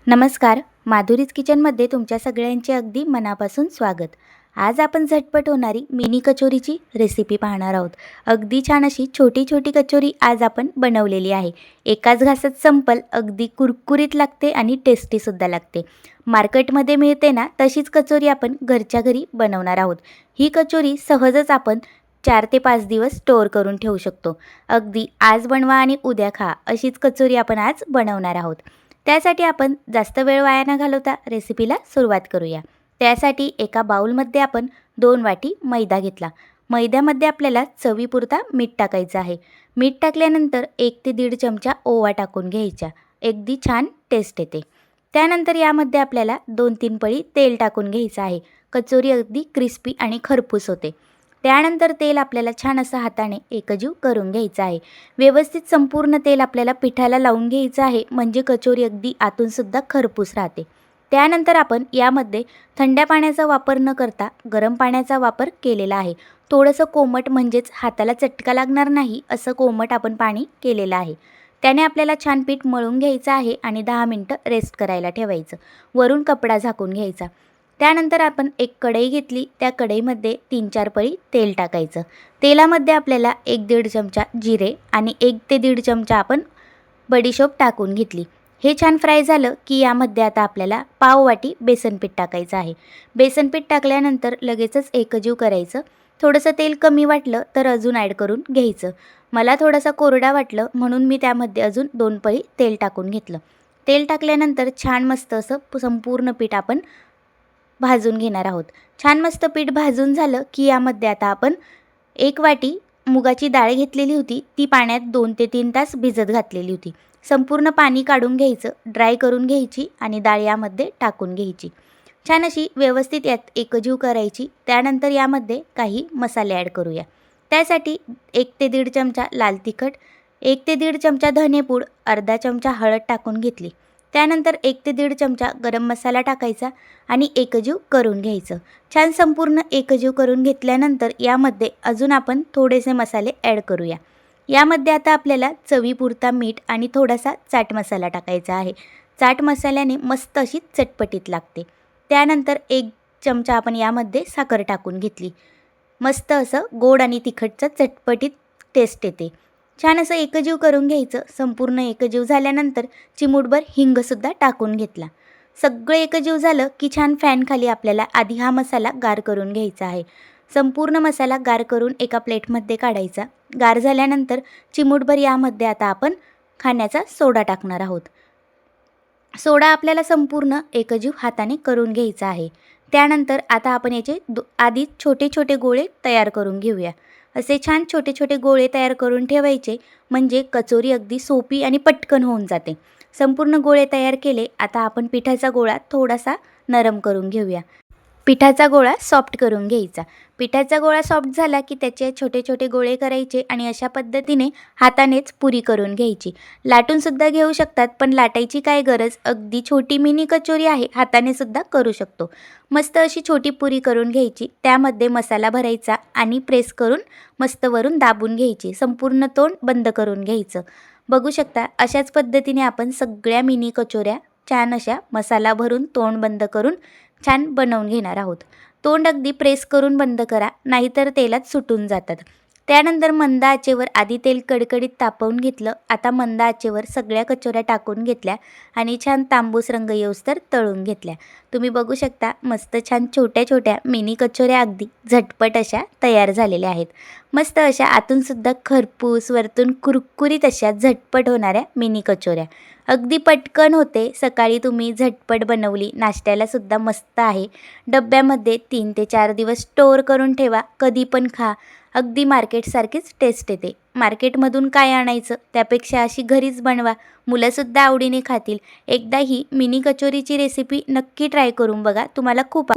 नमस्कार, माधुरीज किचनमध्ये तुमच्या सगळ्यांचे अगदी मनापासून स्वागत. आज आपण झटपट होणारी मिनी कचोरीची रेसिपी पाहणार आहोत. अगदी छान अशी छोटी छोटी कचोरी आज आपण बनवलेली आहे. एकाच घासात संपल, अगदी कुरकुरीत लागते आणि टेस्टीसुद्धा लागते. मार्केटमध्ये मिळते ना तशीच कचोरी आपण घरच्या घरी बनवणार आहोत. ही कचोरी सहजच आपण 4 ते 5 दिवस स्टोअर करून ठेवू शकतो. अगदी आज बनवा आणि उद्या खा अशीच कचोरी आपण आज बनवणार आहोत. त्यासाठी आपण जास्त वेळ वाया न घालवता रेसिपीला सुरुवात करूया. त्यासाठी एका बाउलमध्ये आपण 2 वाटी मैदा घेतला. मैद्यामध्ये आपल्याला चवीपुरता मीठ टाकायचं आहे. मीठ टाकल्यानंतर 1 ते 1.5 चमचा ओवा टाकून घ्यायचा. अगदी छान टेस्ट येते. त्यानंतर यामध्ये आपल्याला 2-3 पळी तेल टाकून घ्यायचं आहे. कचोरी अगदी क्रिस्पी आणि खरपूस होते. त्यानंतर तेल आपल्याला छान असं हाताने एकजीव करून घ्यायचं आहे. व्यवस्थित संपूर्ण तेल आपल्याला पिठाला लावून घ्यायचं आहे, म्हणजे कचोरी अगदी आतूनसुद्धा खरपूस राहते. त्यानंतर आपण यामध्ये थंड्या पाण्याचा वापर न करता गरम पाण्याचा वापर केलेला आहे. थोडंसं कोमट म्हणजेच हाताला चटका लागणार नाही असं कोमट आपण पाणी केलेलं आहे. त्याने आपल्याला छान पीठ मळून घ्यायचं आहे आणि 10 मिनटं रेस्ट करायला ठेवायचं. वरून कपडा झाकून घ्यायचा. त्यानंतर आपण एक कढई घेतली. त्या कढईमध्ये 3-4 पळी तेल टाकायचं. तेलामध्ये आपल्याला 1-1.5 चमचा जिरे आणि 1 ते 1.5 चमचा आपण बडीशोप टाकून घेतली. हे छान फ्राय झालं की यामध्ये आता आपल्याला पाव वाटी बेसन पीठ टाकायचं आहे. बेसन पीठ टाकल्यानंतर लगेचच एकजीव करायचं. थोडंसं तेल कमी वाटलं तर अजून ॲड करून घ्यायचं. मला थोडासा कोरडा वाटलं म्हणून मी त्यामध्ये अजून 2 पळी तेल टाकून घेतलं. तेल टाकल्यानंतर छान मस्त असं संपूर्ण पीठ आपण भाजून घेणार आहोत. छान मस्त पीठ भाजून झालं की यामध्ये आता आपण 1 वाटी मुगाची डाळ घेतलेली होती. ती पाण्यात 2 ते 3 तास भिजत घातलेली होती. संपूर्ण पाणी काढून घ्यायचं, ड्राय करून घ्यायची आणि डाळ यामध्ये टाकून घ्यायची. छान अशी व्यवस्थित यात एकजीव करायची. त्यानंतर यामध्ये काही मसाले ॲड करूया. त्यासाठी 1 ते 1.5 चमचा लाल तिखट, 1 ते 1.5 चमचा धनेपूड, अर्धा चमचा हळद टाकून घेतली. त्यानंतर 1 ते 1.5 चमचा गरम मसाला टाकायचा आणि एकजीव करून घ्यायचं. छान संपूर्ण एकजीव करून घेतल्यानंतर यामध्ये अजून आपण थोडेसे मसाले ॲड करूया. यामध्ये आता आपल्याला चवीपुरता मीठ आणि थोडासा चाट मसाला टाकायचा आहे. चाट मसाल्याने मस्त अशी चटपटीत लागते. त्यानंतर 1 चमचा आपण यामध्ये साखर टाकून घेतली. मस्त असं गोड आणि तिखटचं चटपटीत टेस्ट येते. छान असं एकजीव करून घ्यायचं. संपूर्ण एकजीव झाल्यानंतर चिमूटभर हिंगसुद्धा टाकून घेतला. सगळं एकजीव झालं की छान फॅनखाली आपल्याला आधी हा मसाला गार करून घ्यायचा आहे. संपूर्ण मसाला गार करून एका प्लेटमध्ये काढायचा. गार झाल्यानंतर चिमूटभर यामध्ये आता आपण खाण्याचा सोडा टाकणार आहोत. सोडा आपल्याला संपूर्ण एकजीव हाताने करून घ्यायचा आहे. त्यानंतर आता आपण याचे आधी छोटे छोटे गोळे तयार करून घेऊया. असे छान छोटे छोटे गोळे तयार करून ठेवायचे, म्हणजे कचोरी अगदी सोपी आणि पटकन होऊन जाते. संपूर्ण गोळे तयार केले. आता आपण पिठाचा गोळा थोडासा नरम करून घेऊया. पिठाचा गोळा सॉफ्ट करून घ्यायचा. पिठाचा गोळा सॉफ्ट झाला की त्याचे छोटे छोटे गोळे करायचे आणि अशा पद्धतीने हातानेच पुरी करून घ्यायची. लाटूनसुद्धा घेऊ शकतात, पण लाटायची काय गरज, अगदी छोटी मिनी कचोरी आहे, हाताने सुद्धा करू शकतो. मस्त अशी छोटी पुरी करून घ्यायची. त्यामध्ये मसाला भरायचा आणि प्रेस करून मस्त वरून दाबून घ्यायची. संपूर्ण तोंड बंद करून घ्यायचं. बघू शकता अशाच पद्धतीने आपण सगळ्या मिनी कचोऱ्या छान अशा मसाला भरून तोंड बंद करून छान बनवून घेणार आहोत. तोंड अगदी प्रेस करून बंद करा, नाहीतर तेलात सुटून जातात. त्यानंतर मंद आचेवर आधी तेल कडकडीत तापवून घेतलं. आता मंद आचेवर सगळ्या कचोऱ्या टाकून घेतल्या आणि छान तांबूस रंग येऊस्तर तळून घेतल्या. तुम्ही बघू शकता मस्त छान छोट्या छोट्या मिनी कचोऱ्या अगदी झटपट अशा तयार झालेल्या आहेत. मस्त अशा आतूनसुद्धा खरपूस, वरतून कुरकुरीत अशा झटपट होणाऱ्या मिनी कचोऱ्या. अगदी पटकन होते. सकाळी तुम्ही झटपट बनवली, नाश्त्याला सुद्धा मस्त आहे. डब्यामध्ये 3 ते 4 दिवस स्टोअर करून ठेवा, कधी पण खा. अगदी मार्केटसारखीच टेस्ट येते. मार्केटमधून काय आणायचं, त्यापेक्षा अशी घरीच बनवा. मुलंसुद्धा आवडीने खातील. एकदा ही मिनी कचोरीची रेसिपी नक्की ट्राय करून बघा. तुम्हाला खूप